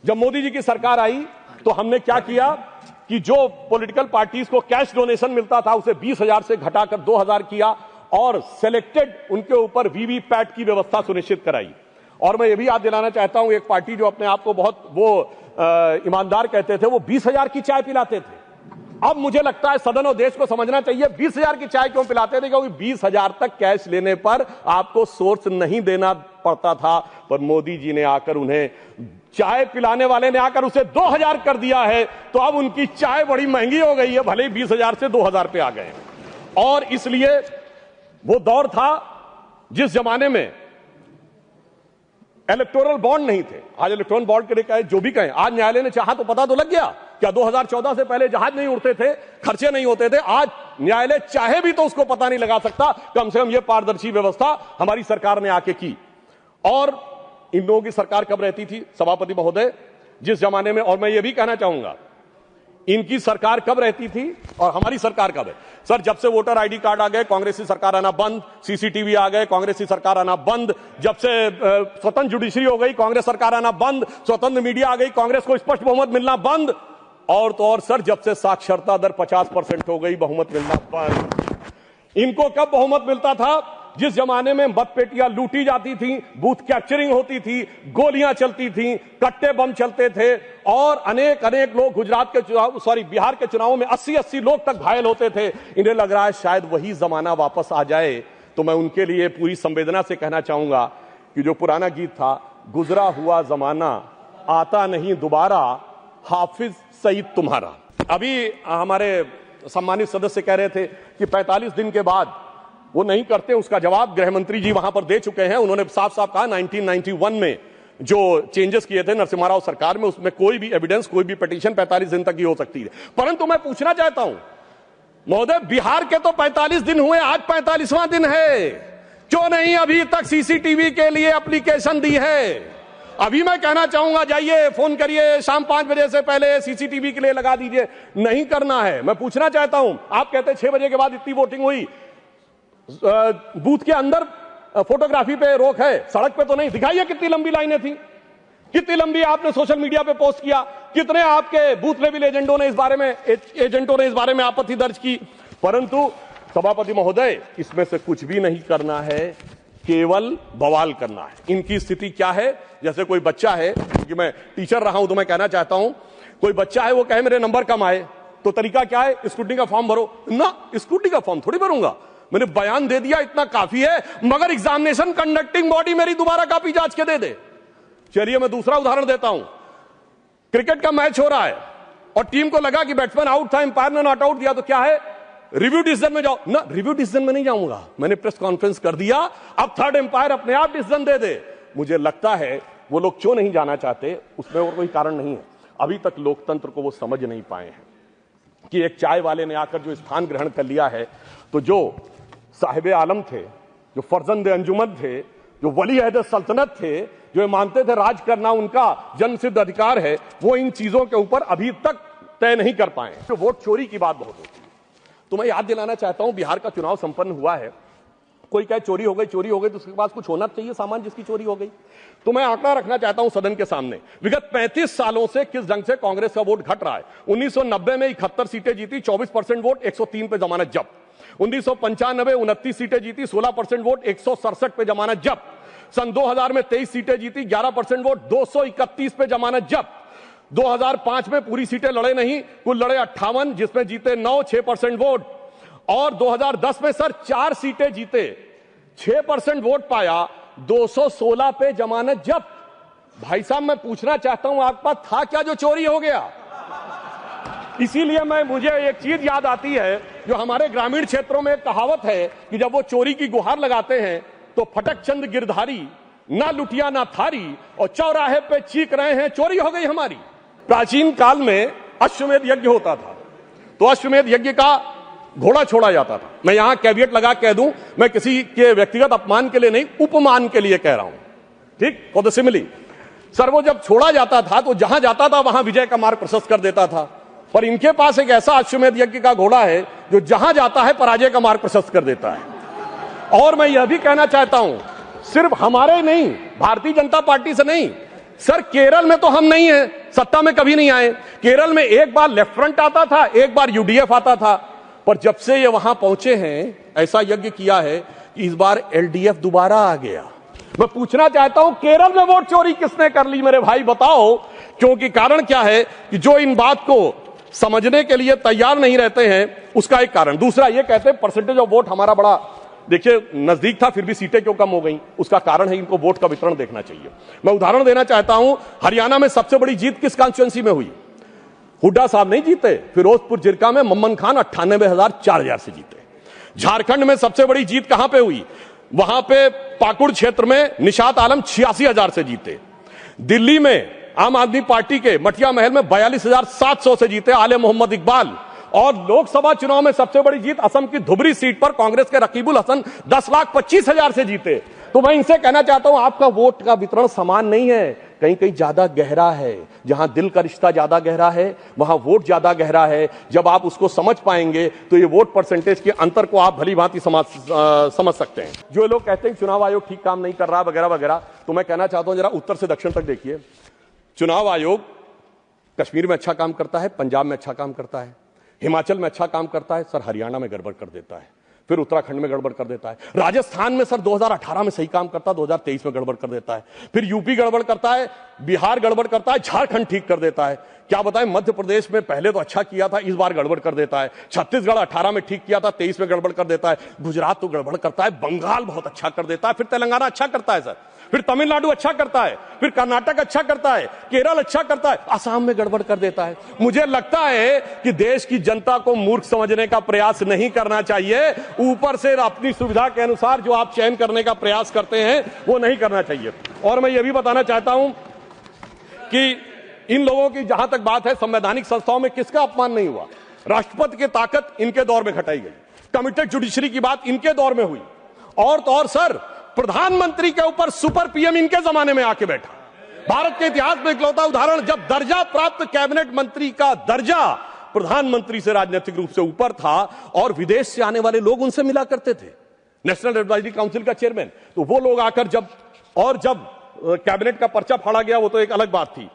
जब मोदी जी की सरकार आई तो हमने क्या किया कि जो पॉलिटिकल पार्टीज को कैश डोनेशन मिलता था उसे 20,000 से घटाकर 2,000 किया और सिलेक्टेड उनके ऊपर वीवीपैट की व्यवस्था सुनिश्चित कराई। और मैं ये भी याद दिलाना चाहता हूं, एक पार्टी जो अपने आप को बहुत ईमानदार कहते थे, वो 20,000 की चाय पिलाते थे। अब मुझे लगता है सदन और देश को समझना चाहिए 20,000 की चाय क्यों पिलाते थे, क्योंकि 20,000 तक कैश लेने पर आपको सोर्स नहीं देना पड़ता था। पर मोदी जी ने आकर उन्हें, चाय पिलाने वाले ने आकर उसे 2,000 कर दिया है, तो अब उनकी चाय बड़ी महंगी हो गई है, भले ही 20,000 से 2,000 पे आ गए। और इसलिए वो दौर था जिस जमाने में इलेक्टोरल बॉन्ड नहीं थे। आज इलेक्टोरल बॉन्ड के लिए कहे जो भी कहें, आज न्यायालय ने चाहा तो पता तो लग गया। क्या 2014 से पहले जहाज नहीं उड़ते थे, खर्चे नहीं होते थे? आज न्यायालय चाहे भी तो उसको पता नहीं लगा सकता। कम से कम यह पारदर्शी व्यवस्था हमारी सरकार ने आके की। और इन लोगों की सरकार कब रहती थी सभापति महोदय, जिस जमाने में, और मैं ये भी कहना चाहूंगा, इनकी सरकार कब रहती थी और हमारी सरकार कब है? सर, जब से वोटर आईडी कार्ड आ गए कांग्रेस की सरकार आना बंद, सीसीटीवी आ गए कांग्रेस की सरकार आना बंद, जब से स्वतंत्र जुडिशरी हो गई कांग्रेस सरकार आना बंद, स्वतंत्र मीडिया आ गई कांग्रेस को स्पष्ट बहुमत मिलना बंद। और तो और सर, जब से साक्षरता दर 50% हो गई बहुमत मिलना बंद। इनको कब बहुमत मिलता था? जिस जमाने में मतपेटियां लूटी जाती थी, बूथ कैप्चरिंग होती थी, गोलियां चलती थी, कट्टे बम चलते थे और अनेक लोग गुजरात के चुनाव, बिहार के चुनावों में 80 लोग तक घायल होते थे। इन्हें लग रहा है शायद वही जमाना वापस आ जाए। तो मैं उनके लिए पूरी संवेदना से कहना चाहूंगा कि जो पुराना गीत था, गुजरा हुआ जमाना आता नहीं दोबारा, हाफिज सईद तुम्हारा। अभी हमारे सम्मानित सदस्य कह रहे थे कि 45 दिन के बाद वो नहीं करते, उसका जवाब गृह मंत्री जी वहां पर दे चुके हैं। उन्होंने साफ साफ कहा 1991 में जो चेंजेस किए थे नरसिम्हा राव सरकार में, उसमें कोई भी एविडेंस, कोई भी पिटीशन 45 दिन तक ही हो सकती है। परंतु मैं पूछना चाहता हूं महोदय, बिहार के तो 45 दिन हुए, आज 45वां दिन है, क्यों नहीं अभी तक सीसीटीवी के लिए एप्लीकेशन दी है? अभी मैं कहना चाहूंगा, जाइए फोन करिए, शाम 5 बजे से पहले सीसीटीवी के लिए लगा दीजिए। नहीं करना है। मैं पूछना चाहता हूं, आप कहते हैं 6 बजे के बाद इतनी वोटिंग हुई, बूथ के अंदर फोटोग्राफी पे रोक है, सड़क पे तो नहीं। दिखाइए कितनी लंबी लाइनें थी, कितनी लंबी आपने सोशल मीडिया पे पोस्ट किया, कितने आपके बूथ लेवल एजेंटों ने इस बारे में आपत्ति दर्ज की। परंतु सभापति महोदय, इसमें से कुछ भी नहीं करना है, केवल बवाल करना है। इनकी स्थिति क्या है? जैसे कोई बच्चा है, क्योंकि मैं टीचर रहा हूं तो मैं कहना चाहता हूं, कोई बच्चा है वो कहे मेरे नंबर कम आए, तो तरीका क्या है? स्क्रूटनी का फॉर्म भरो ना। स्क्रूटनी का फॉर्म थोड़ी भरूंगा, मैंने बयान दे दिया, इतना काफी है, मगर एग्जामिनेशन कंडक्टिंग बॉडी मेरी दोबारा कॉपी जांच के दे दे। चलिए मैं दूसरा उदाहरण देता हूं। क्रिकेट का मैच हो रहा है और टीम को लगा कि बैट्समैन आउट था, अंपायर ने नॉट आउट दिया, तो क्या है? रिव्यू डिसीजन में जाओ ना। रिव्यू डिसीजन में नहीं जाऊंगा, मैंने प्रेस कॉन्फ्रेंस कर दिया, अब थर्ड अंपायर अपने आप डिसीजन दे दे। मुझे लगता है वो लोग क्यों नहीं जाना चाहते, उसमें और कोई कारण नहीं है। अभी तक लोकतंत्र को वो समझ नहीं पाए हैं कि एक चाय वाले ने आकर जो स्थान ग्रहण कर लिया है, तो जो साहिब आलम थे, जो फर्जंद अंजुमन थे, जो वली अहद सल्तनत थे, जो मानते थे राज करना उनका जन्मसिद्ध अधिकार है, वो इन चीजों के ऊपर अभी तक तय नहीं कर पाए। तो वोट चोरी की बात बहुत होती है। तो मैं याद दिलाना चाहता हूं, बिहार का चुनाव संपन्न हुआ है, कोई कहे चोरी हो गई तो उसके पास कुछ होना चाहिए सामान जिसकी चोरी हो गई। तो मैं आंकड़ा रखना चाहता हूं सदन के सामने, विगत 35 सालों से किस ढंग से कांग्रेस का वोट घट रहा है। 1990 में 71 सीटें जीती, 24% वोट, 103 पे जमानत जब्त। 1995 29 सीटें जीती, 16% वोट, 167 पे जमानत जब्त। सन 2000 में 23 सीटें जीती, 11% वोट, 231 पे जमानत जब्त। 2005 में पूरी सीटें लड़े नहीं, कुल लड़े 58, जिसमें जीते 9, 6% वोट। और 2010 में सर 4 सीटें जीते, 6% वोट पाया, 216 पे जमानत जब्त। भाई साहब, मैं पूछना चाहता हूं आपके पास था क्या जो चोरी हो गया? इसीलिए मुझे एक चीज याद आती है, जो हमारे ग्रामीण क्षेत्रों में एक कहावत है कि जब वो चोरी की गुहार लगाते हैं तो फटक चंद गिरधारी, ना लुटिया ना थारी, और चौराहे पे चीख रहे हैं चोरी हो गई हमारी। प्राचीन काल में अश्वमेध यज्ञ होता था, तो अश्वमेध यज्ञ का घोड़ा छोड़ा जाता था। मैं यहां कैविएट लगा कह दूं, मैं किसी के व्यक्तिगत अपमान के लिए नहीं, उपमान के लिए कह रहा हूं, ठीक, फॉर द सिमिली। सर, वो जब छोड़ा जाता था तो जहां जाता था वहां विजय का मार्ग प्रशस्त कर देता था। पर इनके पास एक ऐसा अश्वमेध यज्ञ का घोड़ा है जो जहां जाता है पराजय का मार्ग प्रशस्त कर देता है। और मैं यह भी कहना चाहता हूं, सिर्फ हमारे नहीं, भारतीय जनता पार्टी से नहीं, सर केरल में तो हम नहीं है, सत्ता में कभी नहीं आए। केरल में एक बार लेफ्ट फ्रंट आता था, एक बार यूडीएफ आता था, पर जब से ये वहां पहुंचे हैं ऐसा यज्ञ किया है कि इस बार एलडीएफ दोबारा आ गया। मैं पूछना चाहता हूं केरल में वोट चोरी किसने कर ली मेरे भाई बताओ। क्योंकि कारण क्या है कि जो इन बात को समझने के लिए तैयार नहीं रहते हैं, उसका एक कारण। दूसरा ये कहते हैं परसेंटेज ऑफ वोट हमारा बड़ा देखिए नजदीक था, फिर भी सीटें क्यों कम हो गई। उसका कारण है इनको वोट का वितरण देखना चाहिए। मैं उदाहरण देना चाहता हूं, हरियाणा में सबसे बड़ी जीत किस कॉन्स्टिट्यूएंसी में हुई? हुड्डा साहब नहीं जीते, फिरोजपुर जिरका में मम्मन खान 98,000 से जीते। झारखंड में सबसे बड़ी जीत कहां पे हुई? वहां पे पाकुड़ क्षेत्र में निशात आलम 86,000 से जीते। दिल्ली में आम आदमी पार्टी के मटिया महल में 42,700 से जीते आले मोहम्मद इकबाल। और लोकसभा चुनाव में सबसे बड़ी जीत असम की धुबरी सीट पर कांग्रेस के रकीबुल हसन 10,25,000 से जीते। तो मैं इनसे कहना चाहता हूं आपका वोट का वितरण समान नहीं है, कहीं कहीं ज्यादा गहरा है। जहां दिल का रिश्ता ज्यादा गहरा है वहां वोट ज्यादा गहरा है। जब आप उसको समझ पाएंगे तो ये वोट परसेंटेज के अंतर को आप भली भांति समझ सकते हैं। जो लोग कहते हैं चुनाव आयोग ठीक काम नहीं कर रहा वगैरह वगैरह, तो मैं कहना चाहता हूं जरा उत्तर से दक्षिण तक देखिए। चुनाव आयोग कश्मीर में अच्छा काम करता है, पंजाब में अच्छा काम करता है, हिमाचल में अच्छा काम करता है, सर हरियाणा में गड़बड़ कर देता है, फिर उत्तराखंड में गड़बड़ कर देता है, राजस्थान में सर 2018 में सही काम करता है, 2023 में गड़बड़ कर देता है, फिर यूपी गड़बड़ करता है, बिहार गड़बड़ करता है, झारखंड ठीक कर देता है। क्या बताएं मध्य प्रदेश में पहले तो अच्छा किया था, इस बार गड़बड़ कर देता है। छत्तीसगढ़ 18 में ठीक किया था, 23 में गड़बड़ कर देता है। गुजरात तो गड़बड़ करता है, बंगाल बहुत अच्छा कर देता है, फिर तेलंगाना अच्छा करता है सर, फिर तमिलनाडु अच्छा करता है, फिर कर्नाटक अच्छा करता है, केरल अच्छा करता है, असम में गड़बड़ कर देता है। मुझे लगता है कि देश की जनता को मूर्ख समझने का प्रयास नहीं करना चाहिए। ऊपर से अपनी सुविधा के अनुसार जो आप चयन करने का प्रयास करते हैं वो नहीं करना चाहिए। और मैं ये भी बताना चाहता हूं कि इन लोगों की जहां तक बात है, संवैधानिक संस्थाओं में किसका अपमान नहीं हुआ? राष्ट्रपति की ताकत इनके दौर में घटाई गई, कमिटेड जुडिशरी की बात इनके दौर में हुई, और तो और सर प्रधानमंत्री के ऊपर सुपर पीएम इनके जमाने में आके बैठा। भारत के इतिहास में इकलौता उदाहरण, जब दर्जा प्राप्त कैबिनेट मंत्री का दर्जा प्रधानमंत्री से राजनीतिक रूप से ऊपर था और विदेश से आने वाले लोग उनसे मिला करते थे, नेशनल एडवाइजरी काउंसिल का चेयरमैन, तो वो लोग आकर जब कैबिनेट का पर्चा फाड़ा गया वो तो एक अलग बात थी।